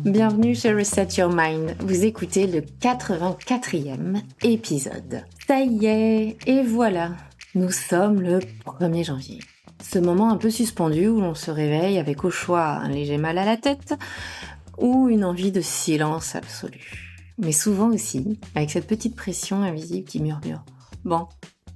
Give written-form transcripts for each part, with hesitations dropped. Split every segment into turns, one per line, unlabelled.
Bienvenue chez Reset Your Mind. Vous écoutez le 84e épisode. Ça y est, et voilà, nous sommes le 1er janvier. Ce moment un peu suspendu où l'on se réveille avec au choix un léger mal à la tête ou une envie de silence absolu. Mais souvent aussi, avec cette petite pression invisible qui murmure « Bon,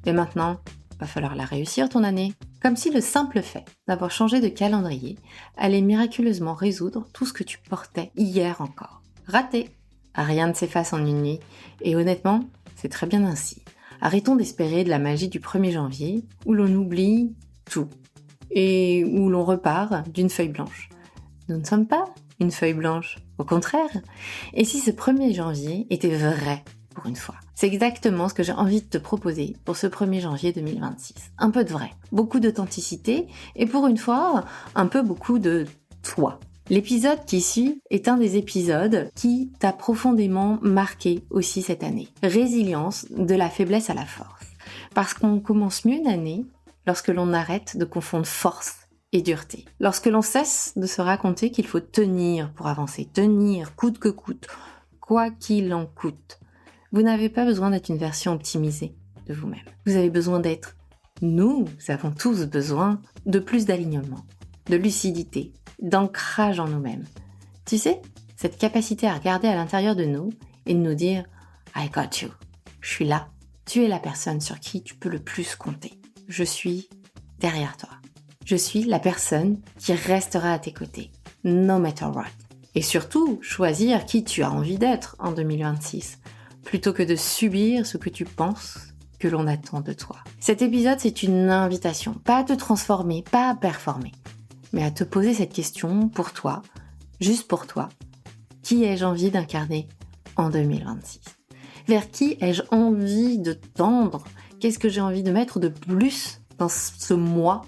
et maintenant, va falloir la réussir ton année ». Comme si le simple fait d'avoir changé de calendrier allait miraculeusement résoudre tout ce que tu portais hier encore. Raté. Rien ne s'efface en une nuit, et honnêtement, c'est très bien ainsi. Arrêtons d'espérer de la magie du 1er janvier, où l'on oublie tout, et où l'on repart d'une feuille blanche. Nous ne sommes pas une feuille blanche, au contraire. Et si ce 1er janvier était vrai pour une fois? C'est exactement ce que j'ai envie de te proposer pour ce 1er janvier 2026. Un peu de vrai, beaucoup d'authenticité et pour une fois, beaucoup de toi. L'épisode qui suit est un des épisodes qui t'a profondément marqué aussi cette année. Résilience de la faiblesse à la force. Parce qu'on commence mieux une année lorsque l'on arrête de confondre force et dureté. Lorsque l'on cesse de se raconter qu'il faut tenir pour avancer, tenir coûte que coûte, quoi qu'il en coûte. Vous n'avez pas besoin d'être une version optimisée de vous-même. Vous avez besoin d'être. Nous avons tous besoin de plus d'alignement, de lucidité, d'ancrage en nous-mêmes. Tu sais, cette capacité à regarder à l'intérieur de nous et de nous dire « I got you, je suis là, tu es la personne sur qui tu peux le plus compter. Je suis derrière toi. Je suis la personne qui restera à tes côtés, no matter what. » Et surtout, choisir qui tu as envie d'être en 2026. Plutôt que de subir ce que tu penses que l'on attend de toi. Cet épisode, c'est une invitation, pas à te transformer, pas à performer, mais à te poser cette question pour toi, juste pour toi. Qui ai-je envie d'incarner en 2026 ? Vers qui ai-je envie de tendre ? Qu'est-ce que j'ai envie de mettre de plus dans ce mois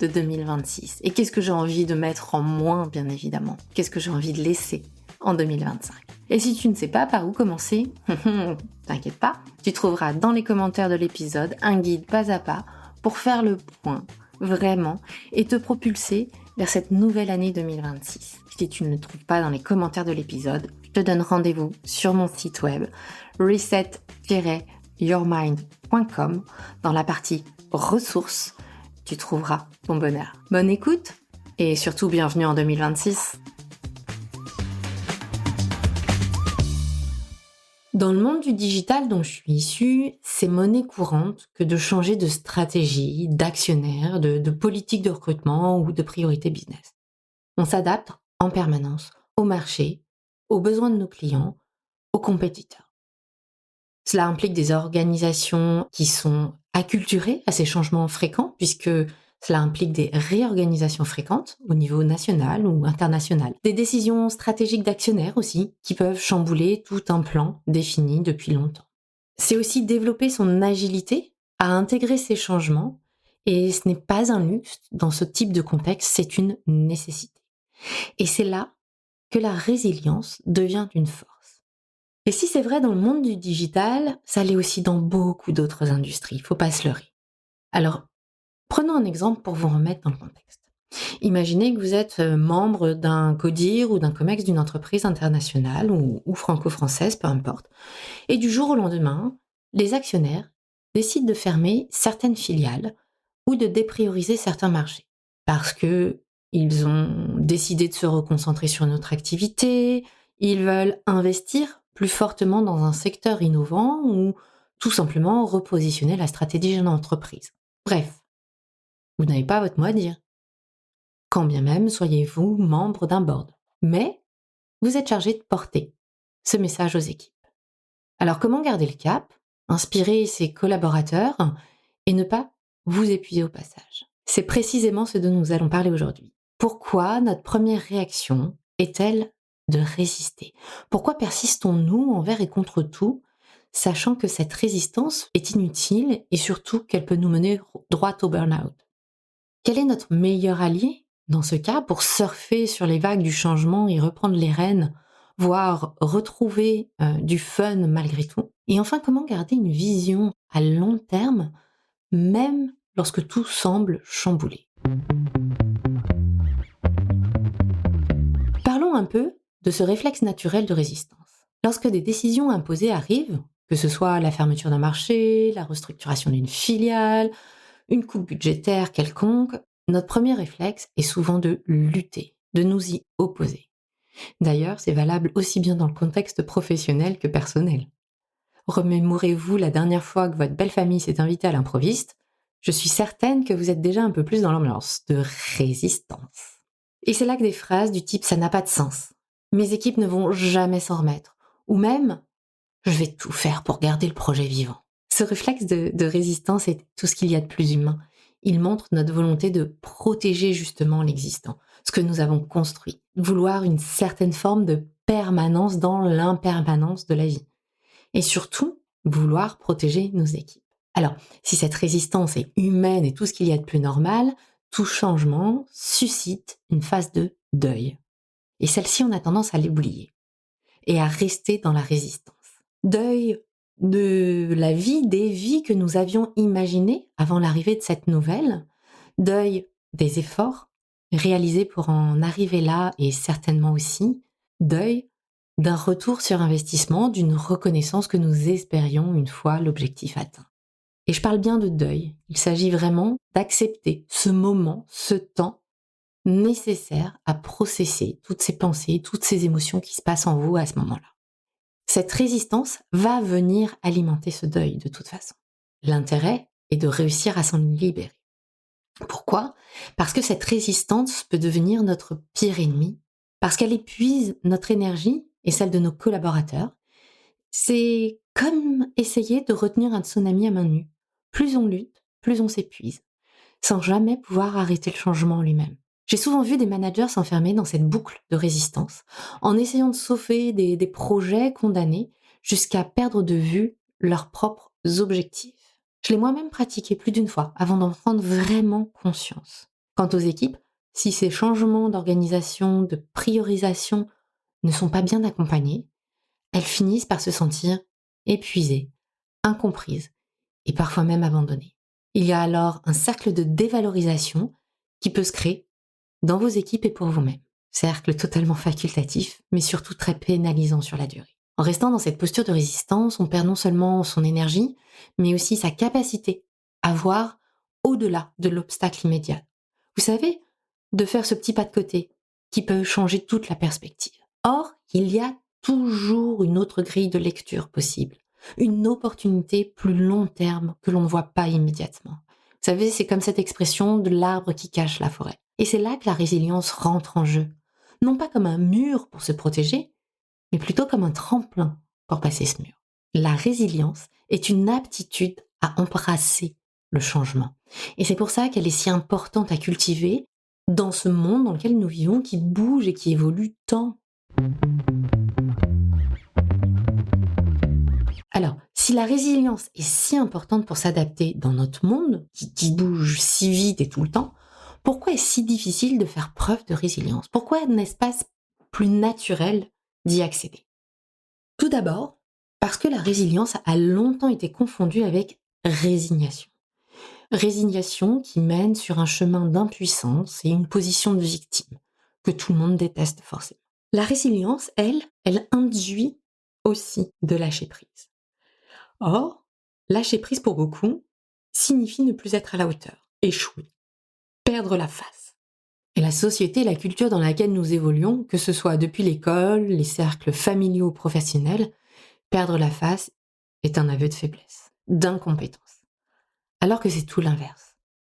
de 2026 ? Et qu'est-ce que j'ai envie de mettre en moins, bien évidemment ? Qu'est-ce que j'ai envie de laisser en 2025 ? Et si tu ne sais pas par où commencer, t'inquiète pas, tu trouveras dans les commentaires de l'épisode un guide pas à pas pour faire le point, vraiment, et te propulser vers cette nouvelle année 2026. Si tu ne le trouves pas dans les commentaires de l'épisode, je te donne rendez-vous sur mon site web reset-yourmind.com. Dans la partie ressources, tu trouveras ton bonheur. Bonne écoute et surtout bienvenue en 2026. Dans le monde du digital dont je suis issue, c'est monnaie courante que de changer de stratégie, d'actionnaire, de politique de recrutement ou de priorité business. On s'adapte en permanence au marché, aux besoins de nos clients, aux compétiteurs. Cela implique des organisations qui sont acculturées à ces changements fréquents, puisque cela implique des réorganisations fréquentes au niveau national ou international. Des décisions stratégiques d'actionnaires aussi, qui peuvent chambouler tout un plan défini depuis longtemps. C'est aussi développer son agilité à intégrer ces changements, et ce n'est pas un luxe dans ce type de contexte, c'est une nécessité. Et c'est là que la résilience devient une force. Et si c'est vrai dans le monde du digital, ça l'est aussi dans beaucoup d'autres industries, il ne faut pas se leurrer. Alors, prenons un exemple pour vous remettre dans le contexte. Imaginez que vous êtes membre d'un CODIR ou d'un COMEX d'une entreprise internationale ou franco-française, peu importe. Et du jour au lendemain, les actionnaires décident de fermer certaines filiales ou de déprioriser certains marchés. Parce qu'ils ont décidé de se reconcentrer sur notre activité, ils veulent investir plus fortement dans un secteur innovant ou tout simplement repositionner la stratégie de l'entreprise. Bref. Vous n'avez pas votre mot à dire. Quand bien même soyez-vous membre d'un board. Mais vous êtes chargé de porter ce message aux équipes. Alors comment garder le cap, inspirer ses collaborateurs et ne pas vous épuiser au passage ? C'est précisément ce dont nous allons parler aujourd'hui. Pourquoi notre première réaction est-elle de résister ? Pourquoi persistons-nous envers et contre tout, sachant que cette résistance est inutile et surtout qu'elle peut nous mener droit au burn-out ? Quel est notre meilleur allié dans ce cas pour surfer sur les vagues du changement et reprendre les rênes, voire retrouver du fun malgré tout ? Et enfin, comment garder une vision à long terme, même lorsque tout semble chamboulé ? Parlons un peu de ce réflexe naturel de résistance. Lorsque des décisions imposées arrivent, que ce soit la fermeture d'un marché, la restructuration d'une filiale, une coupe budgétaire quelconque, notre premier réflexe est souvent de lutter, de nous y opposer. D'ailleurs, c'est valable aussi bien dans le contexte professionnel que personnel. Remémorez-vous la dernière fois que votre belle famille s'est invitée à l'improviste, je suis certaine que vous êtes déjà un peu plus dans l'ambiance de résistance. Et c'est là que des phrases du type « ça n'a pas de sens »,« mes équipes ne vont jamais s'en remettre » ou même « je vais tout faire pour garder le projet vivant ». Ce réflexe de résistance est tout ce qu'il y a de plus humain. Il montre notre volonté de protéger justement l'existant, ce que nous avons construit, vouloir une certaine forme de permanence dans l'impermanence de la vie. Et surtout, vouloir protéger nos équipes. Alors, si cette résistance est humaine et tout ce qu'il y a de plus normal, tout changement suscite une phase de deuil. Et celle-ci, on a tendance à l'oublier et à rester dans la résistance. Deuil de la vie, des vies que nous avions imaginées avant l'arrivée de cette nouvelle, deuil des efforts réalisés pour en arriver là et certainement aussi deuil d'un retour sur investissement, d'une reconnaissance que nous espérions une fois l'objectif atteint. Et je parle bien de deuil, il s'agit vraiment d'accepter ce moment, ce temps nécessaire à processer toutes ces pensées, toutes ces émotions qui se passent en vous à ce moment-là. Cette résistance va venir alimenter ce deuil de toute façon. L'intérêt est de réussir à s'en libérer. Pourquoi ? Parce que cette résistance peut devenir notre pire ennemi, parce qu'elle épuise notre énergie et celle de nos collaborateurs. C'est comme essayer de retenir un tsunami à main nue. Plus on lutte, plus on s'épuise, sans jamais pouvoir arrêter le changement en lui-même. J'ai souvent vu des managers s'enfermer dans cette boucle de résistance, en essayant de sauver des projets condamnés jusqu'à perdre de vue leurs propres objectifs. Je l'ai moi-même pratiqué plus d'une fois avant d'en prendre vraiment conscience. Quant aux équipes, si ces changements d'organisation, de priorisation ne sont pas bien accompagnés, elles finissent par se sentir épuisées, incomprises et parfois même abandonnées. Il y a alors un cercle de dévalorisation qui peut se créer dans vos équipes et pour vous-même. Cercle totalement facultatif, mais surtout très pénalisant sur la durée. En restant dans cette posture de résistance, on perd non seulement son énergie, mais aussi sa capacité à voir au-delà de l'obstacle immédiat. Vous savez, de faire ce petit pas de côté qui peut changer toute la perspective. Or, il y a toujours une autre grille de lecture possible, une opportunité plus long terme que l'on ne voit pas immédiatement. Vous savez, c'est comme cette expression de l'arbre qui cache la forêt. Et c'est là que la résilience rentre en jeu. Non pas comme un mur pour se protéger, mais plutôt comme un tremplin pour passer ce mur. La résilience est une aptitude à embrasser le changement. Et c'est pour ça qu'elle est si importante à cultiver dans ce monde dans lequel nous vivons, qui bouge et qui évolue tant. Alors, si la résilience est si importante pour s'adapter dans notre monde, qui bouge si vite et tout le temps, pourquoi est-ce si difficile de faire preuve de résilience ? Pourquoi n'est-ce pas plus naturel d'y accéder ? Tout d'abord, parce que la résilience a longtemps été confondue avec résignation. Résignation qui mène sur un chemin d'impuissance et une position de victime, que tout le monde déteste forcément. La résilience, elle induit aussi de lâcher prise. Or, lâcher prise pour beaucoup signifie ne plus être à la hauteur, échouer, perdre la face. Et la société et la culture dans laquelle nous évoluons, que ce soit depuis l'école, les cercles familiaux ou professionnels, perdre la face est un aveu de faiblesse, d'incompétence. Alors que c'est tout l'inverse.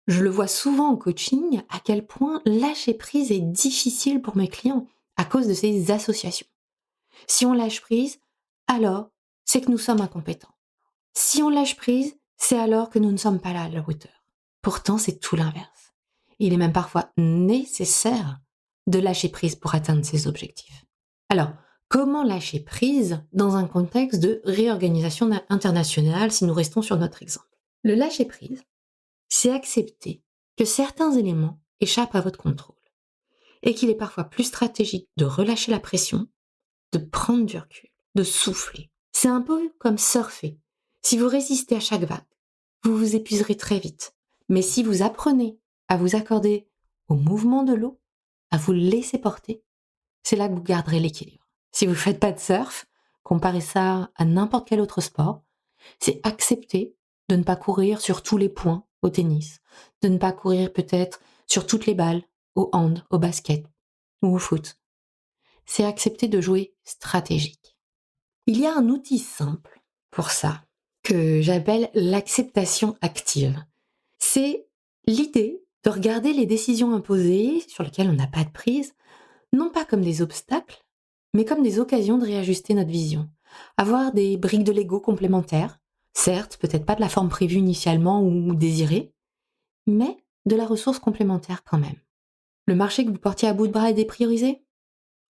Je le vois souvent en coaching, à quel point lâcher prise est difficile pour mes clients à cause de ces associations. Si on lâche prise, alors c'est que nous sommes incompétents. Si on lâche prise, c'est alors que nous ne sommes pas là à la hauteur. Pourtant, c'est tout l'inverse. Il est même parfois nécessaire de lâcher prise pour atteindre ses objectifs. Alors, comment lâcher prise dans un contexte de réorganisation internationale si nous restons sur notre exemple ? Le lâcher prise, c'est accepter que certains éléments échappent à votre contrôle et qu'il est parfois plus stratégique de relâcher la pression, de prendre du recul, de souffler. C'est un peu comme surfer. Si vous résistez à chaque vague, vous vous épuiserez très vite. Mais si vous apprenez à vous accorder au mouvement de l'eau, à vous laisser porter, c'est là que vous garderez l'équilibre. Si vous ne faites pas de surf, comparez ça à n'importe quel autre sport, c'est accepter de ne pas courir sur tous les points au tennis, de ne pas courir peut-être sur toutes les balles au hand, au basket ou au foot. C'est accepter de jouer stratégique. Il y a un outil simple pour ça que j'appelle l'acceptation active. C'est l'idée de regarder les décisions imposées sur lesquelles on n'a pas de prise, non pas comme des obstacles, mais comme des occasions de réajuster notre vision. Avoir des briques de Lego complémentaires, certes, peut-être pas de la forme prévue initialement ou désirée, mais de la ressource complémentaire quand même. Le marché que vous portiez à bout de bras est dépriorisé ?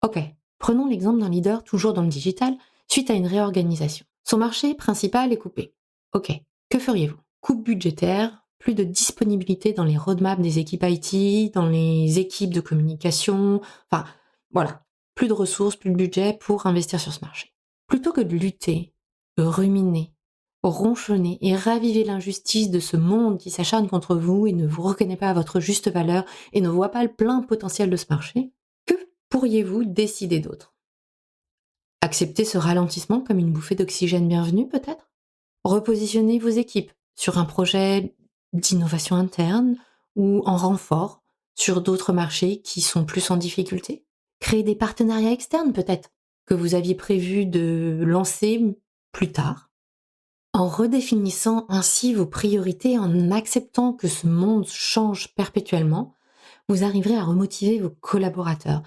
Ok, prenons l'exemple d'un leader toujours dans le digital suite à une réorganisation. Son marché principal est coupé. Ok, que feriez-vous ? Coupe budgétaire, plus de disponibilité dans les roadmaps des équipes IT, dans les équipes de communication, enfin voilà, plus de ressources, plus de budget pour investir sur ce marché. Plutôt que de lutter, de ruminer, ronchonner et raviver l'injustice de ce monde qui s'acharne contre vous et ne vous reconnaît pas à votre juste valeur et ne voit pas le plein potentiel de ce marché, que pourriez-vous décider d'autre ? Accepter ce ralentissement comme une bouffée d'oxygène bienvenue peut-être ? Repositionner vos équipes sur un projet d'innovation interne ou en renfort sur d'autres marchés qui sont plus en difficulté. Créer des partenariats externes peut-être que vous aviez prévu de lancer plus tard. En redéfinissant ainsi vos priorités, en acceptant que ce monde change perpétuellement, vous arriverez à remotiver vos collaborateurs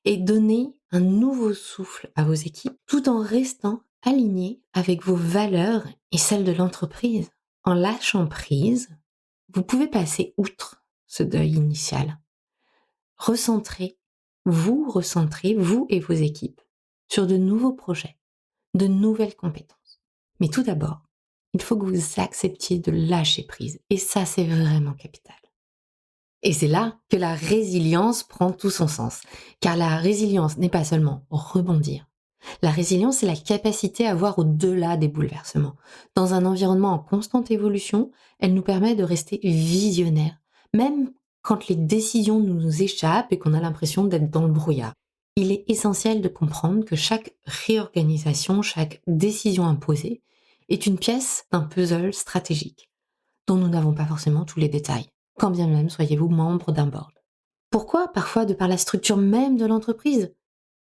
et donner un nouveau souffle à vos équipes tout en restant alignés avec vos valeurs et celles de l'entreprise. En lâchant prise, vous pouvez passer outre ce deuil initial. Recentrer, vous et vos équipes, sur de nouveaux projets, de nouvelles compétences. Mais tout d'abord, il faut que vous acceptiez de lâcher prise. Et ça, c'est vraiment capital. Et c'est là que la résilience prend tout son sens. Car la résilience n'est pas seulement rebondir. La résilience, c'est la capacité à voir au-delà des bouleversements. Dans un environnement en constante évolution, elle nous permet de rester visionnaires, même quand les décisions nous échappent et qu'on a l'impression d'être dans le brouillard. Il est essentiel de comprendre que chaque réorganisation, chaque décision imposée est une pièce d'un puzzle stratégique dont nous n'avons pas forcément tous les détails, quand bien même soyez-vous membre d'un board. Pourquoi ? Parfois de par la structure même de l'entreprise,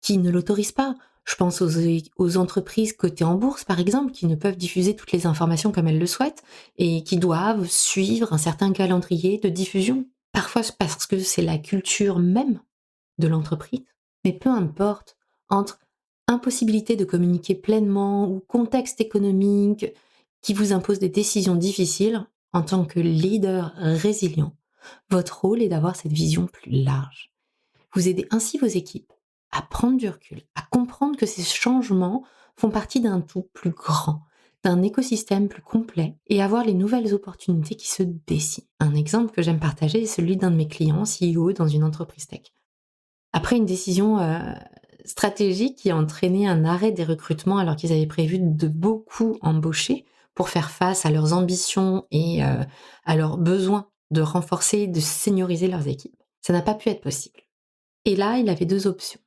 qui ne l'autorise pas. Je pense aux entreprises cotées en bourse, par exemple, qui ne peuvent diffuser toutes les informations comme elles le souhaitent et qui doivent suivre un certain calendrier de diffusion. Parfois parce que c'est la culture même de l'entreprise. Mais peu importe, entre impossibilité de communiquer pleinement ou contexte économique qui vous impose des décisions difficiles, en tant que leader résilient, votre rôle est d'avoir cette vision plus large. Vous aidez ainsi vos équipes à prendre du recul, à comprendre que ces changements font partie d'un tout plus grand, d'un écosystème plus complet et à voir les nouvelles opportunités qui se dessinent. Un exemple que j'aime partager est celui d'un de mes clients, CEO dans une entreprise tech. Après une décision stratégique qui a entraîné un arrêt des recrutements alors qu'ils avaient prévu de beaucoup embaucher pour faire face à leurs ambitions et à leurs besoins de renforcer, de senioriser leurs équipes, ça n'a pas pu être possible. Et là, il avait deux options.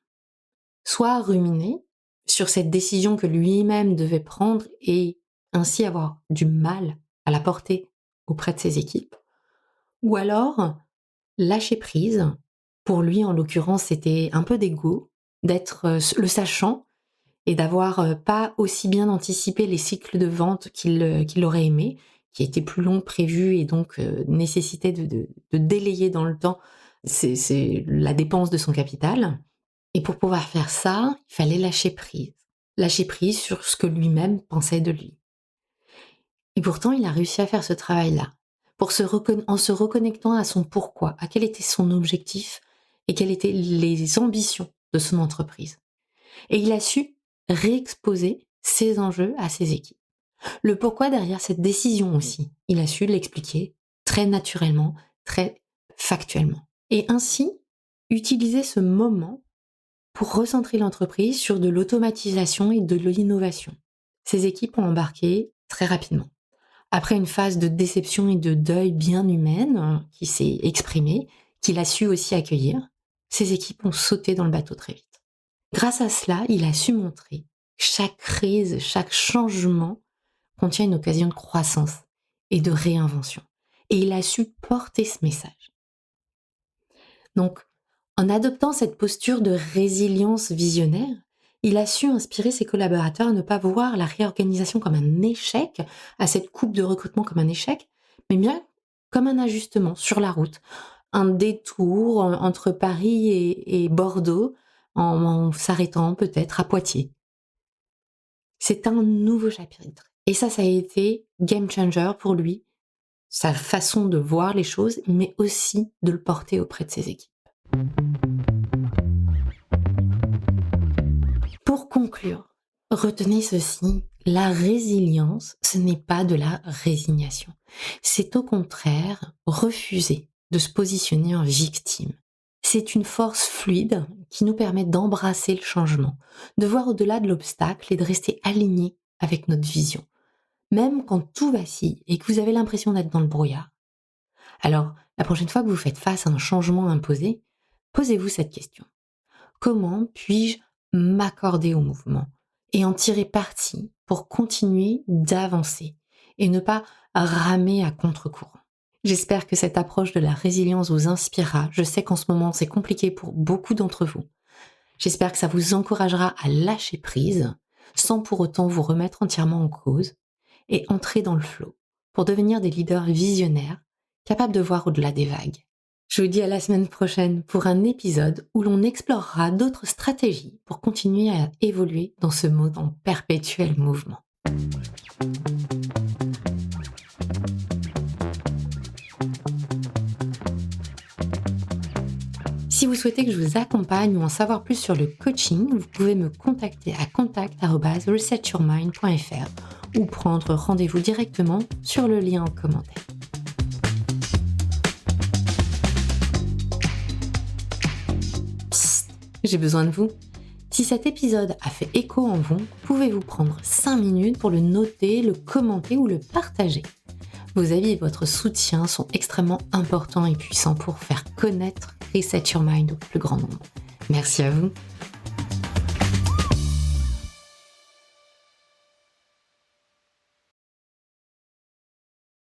Soit ruminer sur cette décision que lui-même devait prendre et ainsi avoir du mal à la porter auprès de ses équipes, ou alors lâcher prise. Pour lui, en l'occurrence, c'était un peu d'ego, d'être le sachant et d'avoir pas aussi bien anticipé les cycles de vente qu'il aurait aimé, qui étaient plus longs que prévu et donc nécessitaient de délayer dans le temps c'est la dépense de son capital. Et pour pouvoir faire ça, il fallait lâcher prise. Lâcher prise sur ce que lui-même pensait de lui. Et pourtant, il a réussi à faire ce travail-là, en se reconnectant à son pourquoi, à quel était son objectif et quelles étaient les ambitions de son entreprise. Et il a su réexposer ses enjeux à ses équipes. Le pourquoi derrière cette décision aussi, il a su l'expliquer très naturellement, très factuellement. Et ainsi, utiliser ce moment pour recentrer l'entreprise sur de l'automatisation et de l'innovation. Ses équipes ont embarqué très rapidement. Après une phase de déception et de deuil bien humaine qui s'est exprimée, qu'il a su aussi accueillir, ses équipes ont sauté dans le bateau très vite. Grâce à cela, il a su montrer que chaque crise, chaque changement contient une occasion de croissance et de réinvention. Et il a su porter ce message. Donc, en adoptant cette posture de résilience visionnaire, il a su inspirer ses collaborateurs à ne pas voir la réorganisation comme un échec, à cette coupe de recrutement comme un échec, mais bien comme un ajustement sur la route, un détour entre Paris et Bordeaux, en s'arrêtant peut-être à Poitiers. C'est un nouveau chapitre. Et ça a été game changer pour lui, sa façon de voir les choses, mais aussi de le porter auprès de ses équipes. Pour conclure, retenez ceci, la résilience, ce n'est pas de la résignation. C'est au contraire refuser de se positionner en victime. C'est une force fluide qui nous permet d'embrasser le changement, de voir au-delà de l'obstacle et de rester aligné avec notre vision. Même quand tout vacille et que vous avez l'impression d'être dans le brouillard. Alors, la prochaine fois que vous faites face à un changement imposé, posez-vous cette question. Comment puis-je m'accorder au mouvement et en tirer parti pour continuer d'avancer et ne pas ramer à contre-courant? J'espère que cette approche de la résilience vous inspirera. Je sais qu'en ce moment, c'est compliqué pour beaucoup d'entre vous. J'espère que ça vous encouragera à lâcher prise sans pour autant vous remettre entièrement en cause et entrer dans le flow pour devenir des leaders visionnaires capables de voir au-delà des vagues. Je vous dis à la semaine prochaine pour un épisode où l'on explorera d'autres stratégies pour continuer à évoluer dans ce monde en perpétuel mouvement. Si vous souhaitez que je vous accompagne ou en savoir plus sur le coaching, vous pouvez me contacter à contact@resetyourmind.fr ou prendre rendez-vous directement sur le lien en commentaire. Psst, j'ai besoin de vous. Si cet épisode a fait écho en vous, pouvez-vous prendre 5 minutes pour le noter, le commenter ou le partager. Vos avis et votre soutien sont extrêmement importants et puissants pour faire connaître Reset Your Mind au plus grand nombre. Merci à vous.